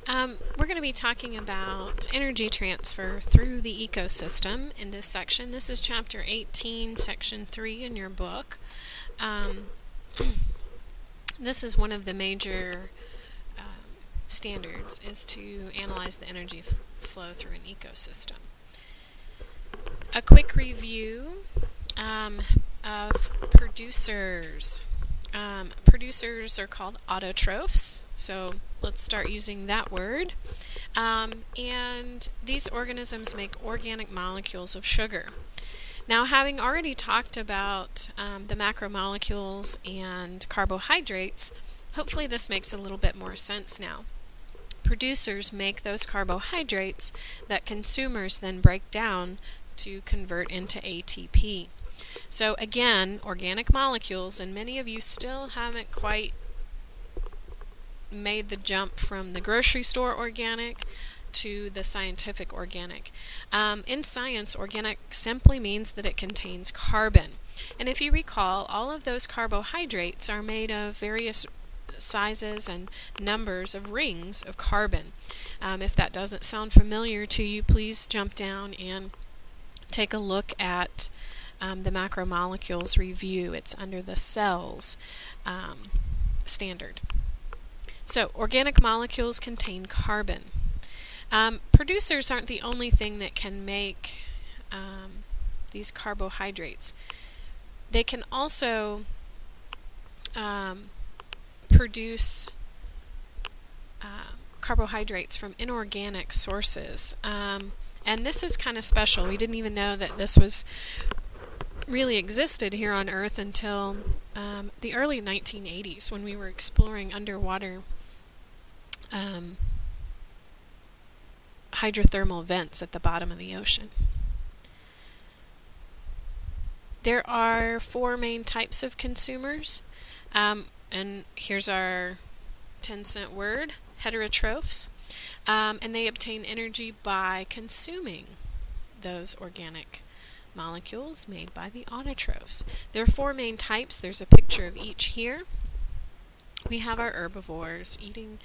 We're going to be talking about energy transfer through the ecosystem in this section. This is Chapter 18, Section 3 in your book. This is one of the major standards, is to analyze the energy flow through an ecosystem. A quick review of producers. Producers are called autotrophs, so let's start using that word. And these organisms make organic molecules of sugar. Now, having already talked about the macromolecules and carbohydrates, hopefully this makes a little bit more sense now. Producers make those carbohydrates that consumers then break down to convert into ATP. So again, organic molecules, and many of you still haven't quite made the jump from the grocery store organic to the scientific organic. In science, organic simply means that it contains carbon. And if you recall, all of those carbohydrates are made of various sizes and numbers of rings of carbon. If that doesn't sound familiar to you, please jump down and take a look at the macromolecules review. It's under the cells standard. So organic molecules contain carbon. Producers aren't the only thing that can make these carbohydrates. They can also produce carbohydrates from inorganic sources. And this is kind of special. We didn't even know that this was really existed here on Earth until the early 1980s, when we were exploring underwater hydrothermal vents at the bottom of the ocean. There are 4 main types of consumers, and here's our 10-cent word: heterotrophs, and they obtain energy by consuming those organic molecules made by the autotrophs. There are 4 main types. There's a picture of each here. We have our herbivores, eating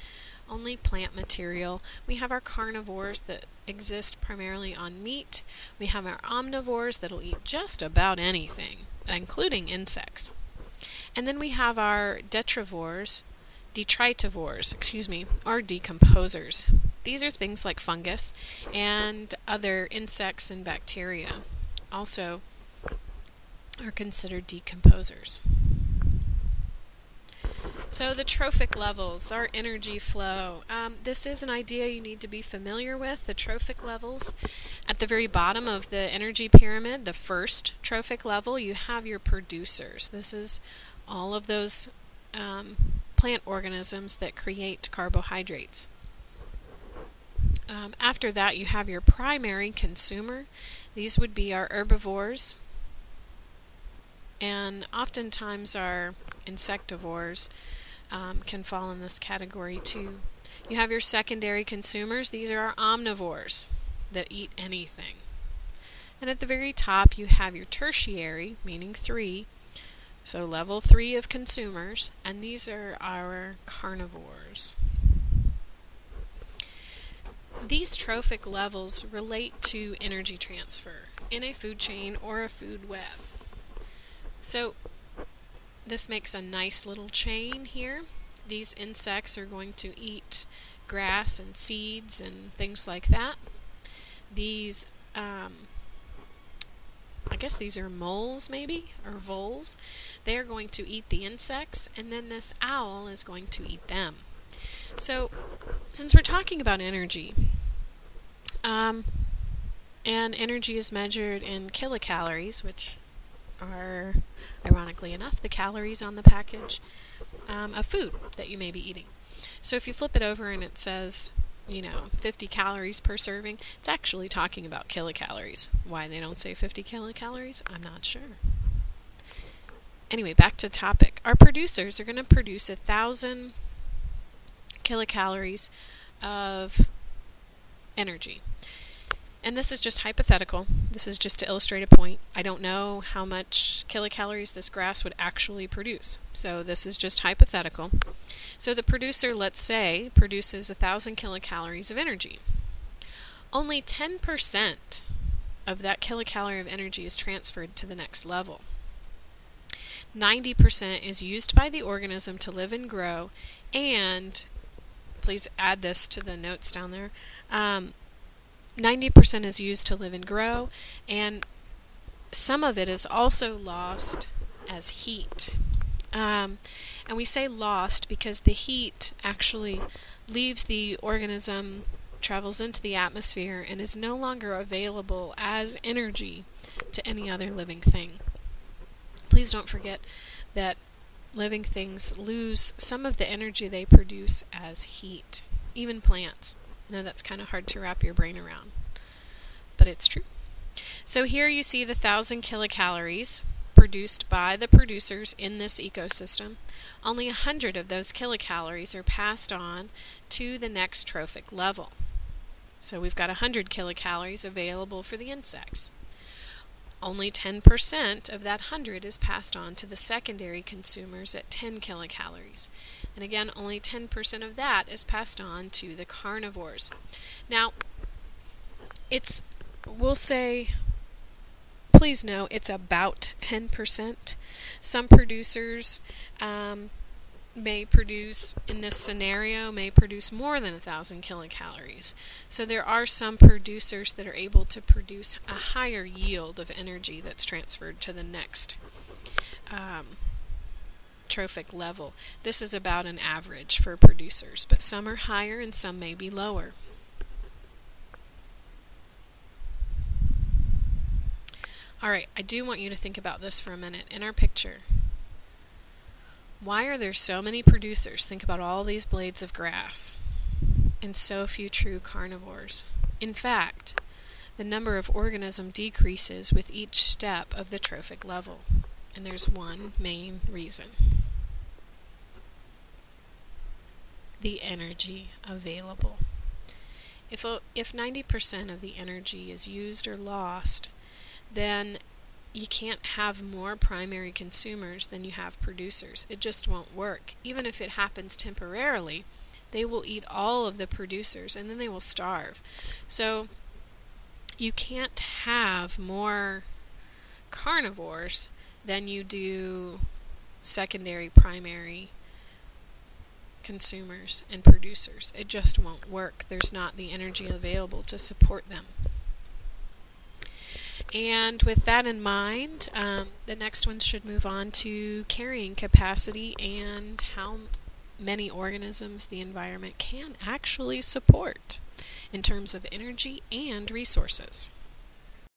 only plant material. We have our carnivores that exist primarily on meat. We have our omnivores that'll eat just about anything, including insects. And then we have our detritivores, or decomposers. These are things like fungus and other insects and bacteria. Also are considered decomposers. So the trophic levels, our energy flow. This is an idea you need to be familiar with. The trophic levels, at the very bottom of the energy pyramid, the first trophic level, you have your producers. This is all of those plant organisms that create carbohydrates. After that, you have your primary consumer. These would be our herbivores, and oftentimes our insectivores can fall in this category too. You have your secondary consumers. These are our omnivores that eat anything. And at the very top, you have your tertiary, meaning 3, so level 3 of consumers, and these are our carnivores. These trophic levels relate to energy transfer in a food chain or a food web. So this makes a nice little chain here. These insects are going to eat grass and seeds and things like that. These, I guess these are moles maybe, or voles. They are going to eat the insects, and then this owl is going to eat them. So, since we're talking about energy, and energy is measured in kilocalories, which are, ironically enough, the calories on the package of food that you may be eating. So if you flip it over and it says, 50 calories per serving, it's actually talking about kilocalories. Why they don't say 50 kilocalories, I'm not sure. Anyway, back to topic. Our producers are going to produce 1,000 kilocalories of energy. And this is just hypothetical. This is just to illustrate a point. I don't know how much kilocalories this grass would actually produce. So this is just hypothetical. So the producer, let's say, produces 1,000 kilocalories of energy. Only 10% of that kilocalorie of energy is transferred to the next level. 90% is used by the organism to live and grow, and please add this to the notes down there. 90% is used to live and grow, and some of it is also lost as heat. And we say lost because the heat actually leaves the organism, travels into the atmosphere, and is no longer available as energy to any other living thing. Please don't forget that living things lose some of the energy they produce as heat, even plants. I know that's kind of hard to wrap your brain around, but it's true. So here you see the 1,000 kilocalories produced by the producers in this ecosystem. Only 100 of those kilocalories are passed on to the next trophic level. So we've got 100 kilocalories available for the insects. Only 10% of that 100 is passed on to the secondary consumers at 10 kilocalories. And again, only 10% of that is passed on to the carnivores. Now, we'll say, please know, it's about 10%. Some producers may produce, in this scenario, may produce more than 1,000 kilocalories. So there are some producers that are able to produce a higher yield of energy that's transferred to the next trophic level. This is about an average for producers, but some are higher and some may be lower. Alright, I do want you to think about this for a minute. In our picture, why are there so many producers? Think about all these blades of grass and so few true carnivores. In fact, the number of organisms decreases with each step of the trophic level. And there's one main reason: the energy available. If 90% of the energy is used or lost, then you can't have more primary consumers than you have producers. It just won't work. Even if it happens temporarily, they will eat all of the producers and then they will starve. So you can't have more carnivores than you do secondary, primary consumers and producers. It just won't work. There's not the energy available to support them. And with that in mind, the next one should move on to carrying capacity and how many organisms the environment can actually support in terms of energy and resources.